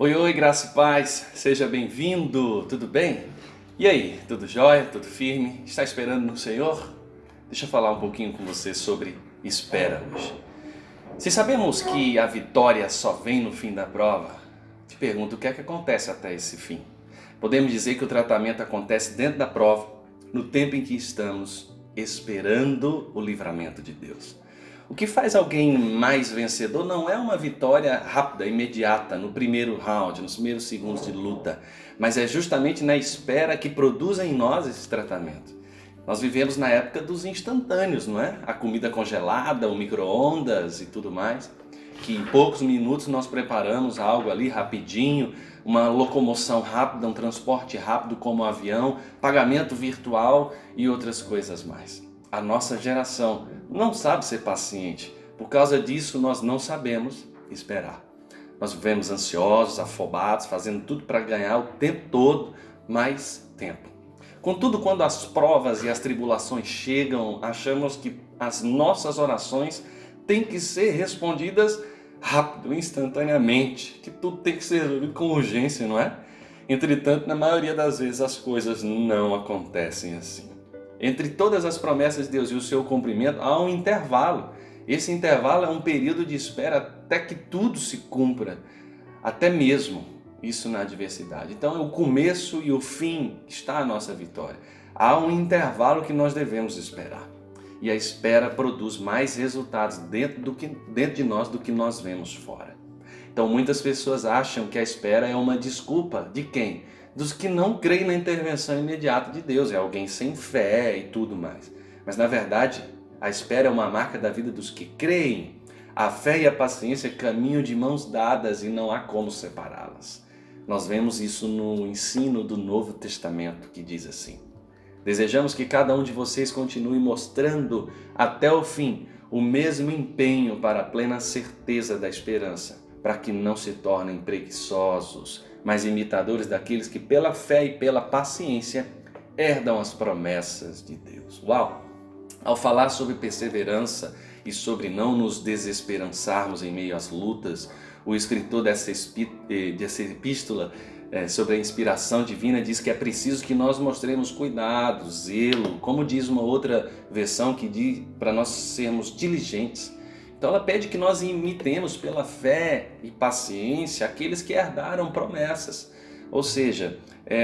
Oi, oi, graça e paz, seja bem-vindo, tudo bem? E aí, tudo jóia, tudo firme? Está esperando no Senhor? Deixa eu falar um pouquinho com você sobre espera hoje. Se sabemos que a vitória só vem no fim da prova, te pergunto o que é que acontece até esse fim? Podemos dizer que o tratamento acontece dentro da prova, no tempo em que estamos esperando o livramento de Deus. O que faz alguém mais vencedor não é uma vitória rápida, imediata, no primeiro round, nos primeiros segundos de luta, mas é justamente na espera que produz em nós esse tratamento. Nós vivemos na época dos instantâneos, não é? A comida congelada, o micro-ondas e tudo mais, que em poucos minutos nós preparamos algo ali rapidinho, uma locomoção rápida, um transporte rápido como um avião, pagamento virtual e outras coisas mais. A nossa geração não sabe ser paciente. Por causa disso, nós não sabemos esperar. Nós vivemos ansiosos, afobados, fazendo tudo para ganhar o tempo todo mais tempo. Contudo, quando as provas e as tribulações chegam, achamos que as nossas orações têm que ser respondidas rápido, instantaneamente, que tudo tem que ser resolvido com urgência, não é? Entretanto, na maioria das vezes as coisas não acontecem assim. Entre todas as promessas de Deus e o seu cumprimento, há um intervalo. Esse intervalo é um período de espera até que tudo se cumpra, até mesmo isso na adversidade. Então, o começo e o fim está a nossa vitória. Há um intervalo que nós devemos esperar. E a espera produz mais resultados dentro de nós do que nós vemos fora. Então, muitas pessoas acham que a espera é uma desculpa de quem? Dos que não creem na intervenção imediata de Deus, é alguém sem fé e tudo mais. Mas na verdade, a espera é uma marca da vida dos que creem. A fé e a paciência caminham de mãos dadas e não há como separá-las. Nós vemos isso no ensino do Novo Testamento, que diz assim: desejamos que cada um de vocês continue mostrando até o fim o mesmo empenho para a plena certeza da esperança, para que não se tornem preguiçosos, mas imitadores daqueles que pela fé e pela paciência herdam as promessas de Deus. Uau! Ao falar sobre perseverança e sobre não nos desesperançarmos em meio às lutas, o escritor dessa epístola sobre a inspiração divina diz que é preciso que nós mostremos cuidado, zelo, como diz uma outra versão que diz para nós sermos diligentes. Então ela pede que nós imitemos pela fé e paciência aqueles que herdaram promessas. Ou seja,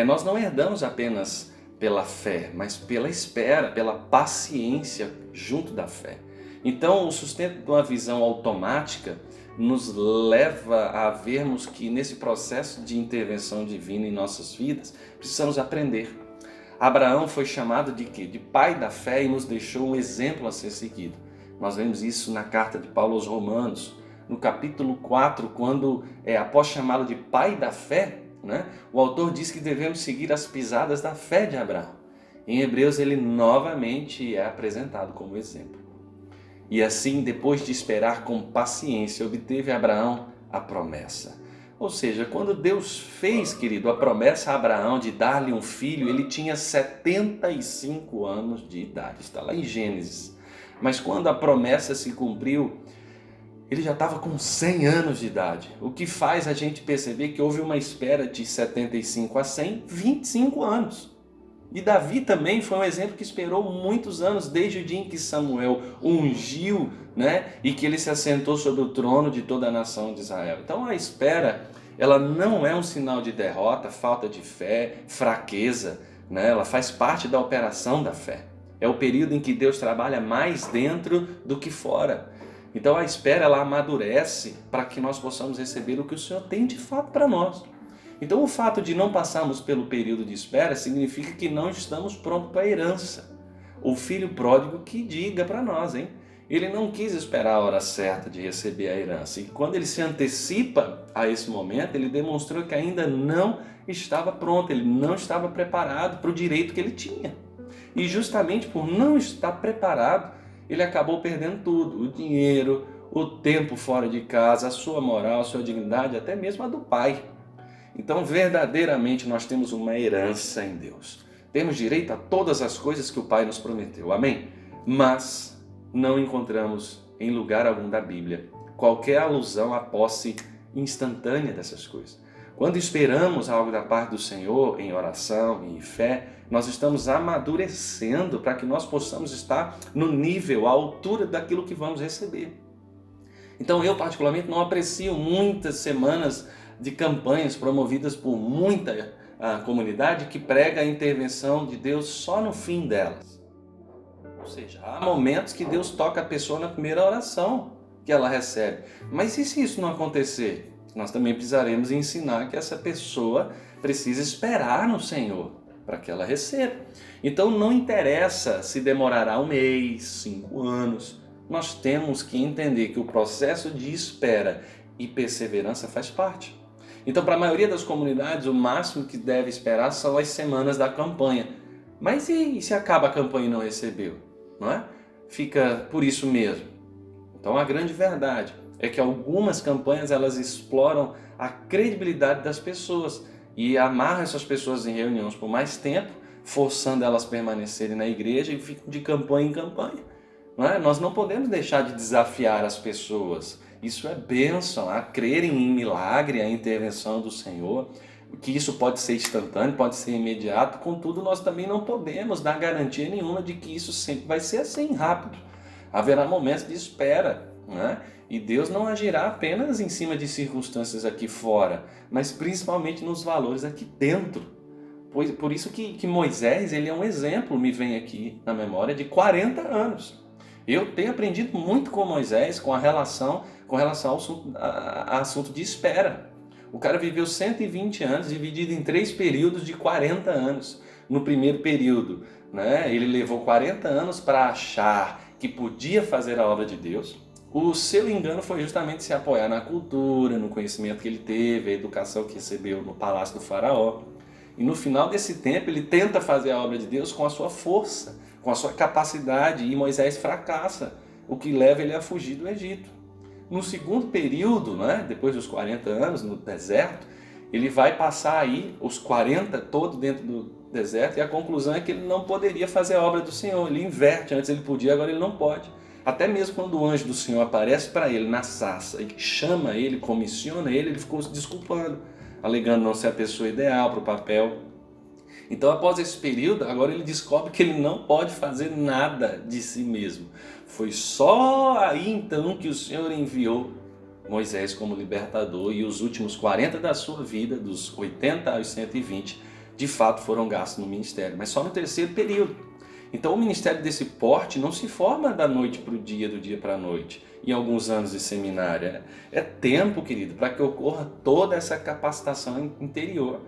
nós não herdamos apenas pela fé, mas pela espera, pela paciência junto da fé. Então o sustento de uma visão automática nos leva a vermos que nesse processo de intervenção divina em nossas vidas, precisamos aprender. Abraão foi chamado de quê? De pai da fé e nos deixou um exemplo a ser seguido. Nós vemos isso na carta de Paulo aos Romanos, no capítulo 4, quando após chamá-lo de pai da fé, né, o autor diz que devemos seguir as pisadas da fé de Abraão. Em Hebreus ele novamente é apresentado como exemplo. E assim, depois de esperar com paciência, obteve Abraão a promessa. Ou seja, quando Deus fez, querido, a promessa a Abraão de dar-lhe um filho, ele tinha 75 anos de idade. Está lá em Gênesis. Mas quando a promessa se cumpriu, ele já estava com 100 anos de idade. O que faz a gente perceber que houve uma espera de 75 a 100, 25 anos. E Davi também foi um exemplo que esperou muitos anos, desde o dia em que Samuel ungiu, né, e que ele se assentou sobre o trono de toda a nação de Israel. Então a espera, ela não é um sinal de derrota, falta de fé, fraqueza, né? Ela faz parte da operação da fé. É o período em que Deus trabalha mais dentro do que fora. Então a espera, ela amadurece para que nós possamos receber o que o Senhor tem de fato para nós. Então o fato de não passarmos pelo período de espera significa que não estamos prontos para a herança. O filho pródigo que diga para nós, hein? Ele não quis esperar a hora certa de receber a herança. E quando ele se antecipa a esse momento, ele demonstrou que ainda não estava pronto, ele não estava preparado para o direito que ele tinha. E justamente por não estar preparado, ele acabou perdendo tudo: o dinheiro, o tempo fora de casa, a sua moral, a sua dignidade, até mesmo a do pai. Então, verdadeiramente, nós temos uma herança em Deus. Temos direito a todas as coisas que o Pai nos prometeu. Amém? Mas não encontramos em lugar algum da Bíblia qualquer alusão à posse instantânea dessas coisas. Quando esperamos algo da parte do Senhor em oração e em fé, nós estamos amadurecendo para que nós possamos estar no nível, à altura daquilo que vamos receber. Então eu particularmente não aprecio muitas semanas de campanhas promovidas por muita comunidade que prega a intervenção de Deus só no fim delas. Ou seja, há momentos que Deus toca a pessoa na primeira oração que ela recebe. Mas e se isso não acontecer? Nós também precisaremos ensinar que essa pessoa precisa esperar no Senhor para que ela receba. Então não interessa se demorará 1 mês, 5 anos. Nós temos que entender que o processo de espera e perseverança faz parte. Então, para a maioria das comunidades, o máximo que deve esperar são as semanas da campanha. Mas e se acaba a campanha e não recebeu? Não é? Fica por isso mesmo. Então, a grande verdade é que algumas campanhas elas exploram a credibilidade das pessoas e amarram essas pessoas em reuniões por mais tempo, forçando elas a permanecerem na igreja e ficam de campanha em campanha. Não é? Nós não podemos deixar de desafiar as pessoas. Isso é bênção, a crerem em milagre, a intervenção do Senhor, que isso pode ser instantâneo, pode ser imediato, contudo nós também não podemos dar garantia nenhuma de que isso sempre vai ser assim, rápido. Haverá momentos de espera, né? E Deus não agirá apenas em cima de circunstâncias aqui fora, mas principalmente nos valores aqui dentro. Por isso que Moisés ele é um exemplo, me vem aqui na memória, de 40 anos. Eu tenho aprendido muito com Moisés com relação ao assunto de espera. O cara viveu 120 anos dividido em 3 períodos de 40 anos. No primeiro período, né, ele levou 40 anos para achar que podia fazer a obra de Deus. O seu engano foi justamente se apoiar na cultura, no conhecimento que ele teve, a educação que recebeu no palácio do faraó. E no final desse tempo ele tenta fazer a obra de Deus com a sua força, com a sua capacidade, e Moisés fracassa, o que leva ele a fugir do Egito. No segundo período, né, depois dos 40 anos no deserto, ele vai passar aí os 40 todo dentro do deserto, e a conclusão é que ele não poderia fazer a obra do Senhor. Ele inverte, antes ele podia, agora ele não pode. Até mesmo quando o anjo do Senhor aparece para ele na sarça e chama ele, comissiona ele, ele ficou se desculpando, alegando não ser a pessoa ideal para o papel. Então, após esse período, agora ele descobre que ele não pode fazer nada de si mesmo. Foi só aí então que o Senhor enviou Moisés como libertador, e os últimos 40 da sua vida, dos 80 aos 120, de fato foram gastos no ministério, mas só no terceiro período. Então o ministério desse porte não se forma da noite para o dia, do dia para a noite, em alguns anos de seminário. É tempo, querido, para que ocorra toda essa capacitação interior.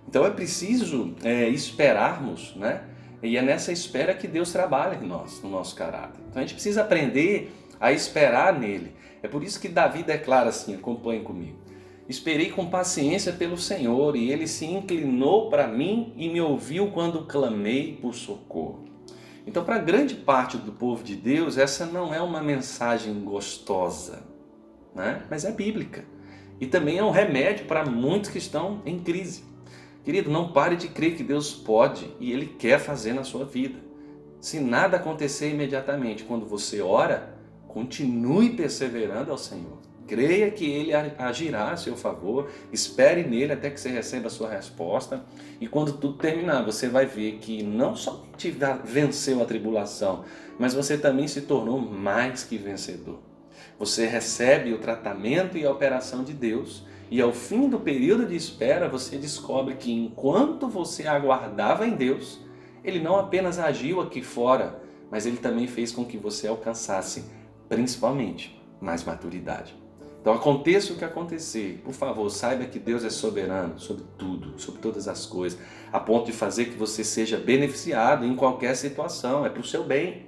Então é preciso esperarmos, né? E é nessa espera que Deus trabalha em nós, no nosso caráter. Então a gente precisa aprender a esperar nele. É por isso que Davi declara assim, acompanhe comigo: esperei com paciência pelo Senhor, e ele se inclinou para mim e me ouviu quando clamei por socorro. Então, para grande parte do povo de Deus, essa não é uma mensagem gostosa, né? Mas é bíblica. E também é um remédio para muitos que estão em crise. Querido, não pare de crer que Deus pode e Ele quer fazer na sua vida. Se nada acontecer imediatamente quando você ora, continue perseverando ao Senhor. Creia que Ele agirá a seu favor, espere nele até que você receba a sua resposta, e quando tudo terminar, você vai ver que não somente venceu a tribulação, mas você também se tornou mais que vencedor. Você recebe o tratamento e a operação de Deus, e ao fim do período de espera, você descobre que enquanto você aguardava em Deus, Ele não apenas agiu aqui fora, mas Ele também fez com que você alcançasse, principalmente, mais maturidade. Então, aconteça o que acontecer, por favor, saiba que Deus é soberano sobre tudo, sobre todas as coisas, a ponto de fazer que você seja beneficiado em qualquer situação, é para o seu bem.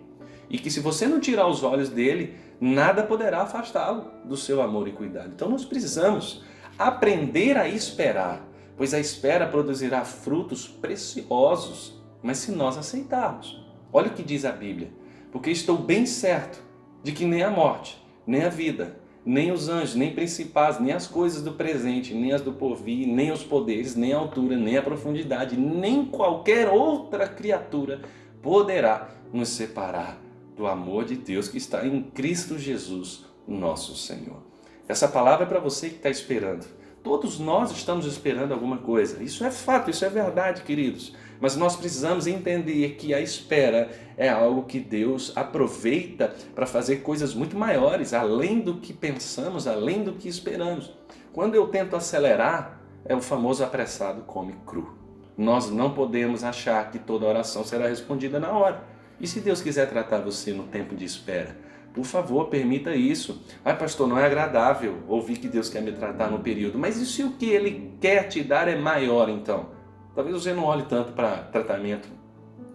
E que se você não tirar os olhos dele, nada poderá afastá-lo do seu amor e cuidado. Então, nós precisamos aprender a esperar, pois a espera produzirá frutos preciosos, mas se nós aceitarmos. Olha o que diz a Bíblia: porque estou bem certo de que nem a morte, nem a vida, nem os anjos, nem principados, nem as coisas do presente, nem as do porvir, nem os poderes, nem a altura, nem a profundidade, nem qualquer outra criatura poderá nos separar do amor de Deus que está em Cristo Jesus, nosso Senhor. Essa palavra é para você que está esperando. Todos nós estamos esperando alguma coisa. Isso é fato, isso é verdade, queridos. Mas nós precisamos entender que a espera é algo que Deus aproveita para fazer coisas muito maiores, além do que pensamos, além do que esperamos. Quando eu tento acelerar, é o famoso apressado come cru. Nós não podemos achar que toda oração será respondida na hora. E se Deus quiser tratar você no tempo de espera? Por favor, permita isso. Ai, pastor, não é agradável ouvir que Deus quer me tratar no período. Mas e se o que Ele quer te dar é maior, então? Talvez você não olhe tanto para tratamento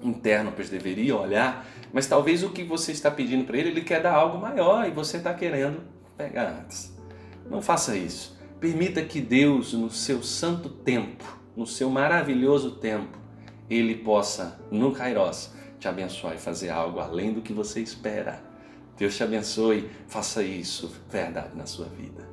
interno, pois deveria olhar, mas talvez o que você está pedindo para Ele quer dar algo maior e você está querendo pegar antes. Não faça isso. Permita que Deus, no seu santo tempo, no seu maravilhoso tempo, Ele possa, no Kairos, te abençoar e fazer algo além do que você espera. Deus te abençoe, faça isso verdade na sua vida.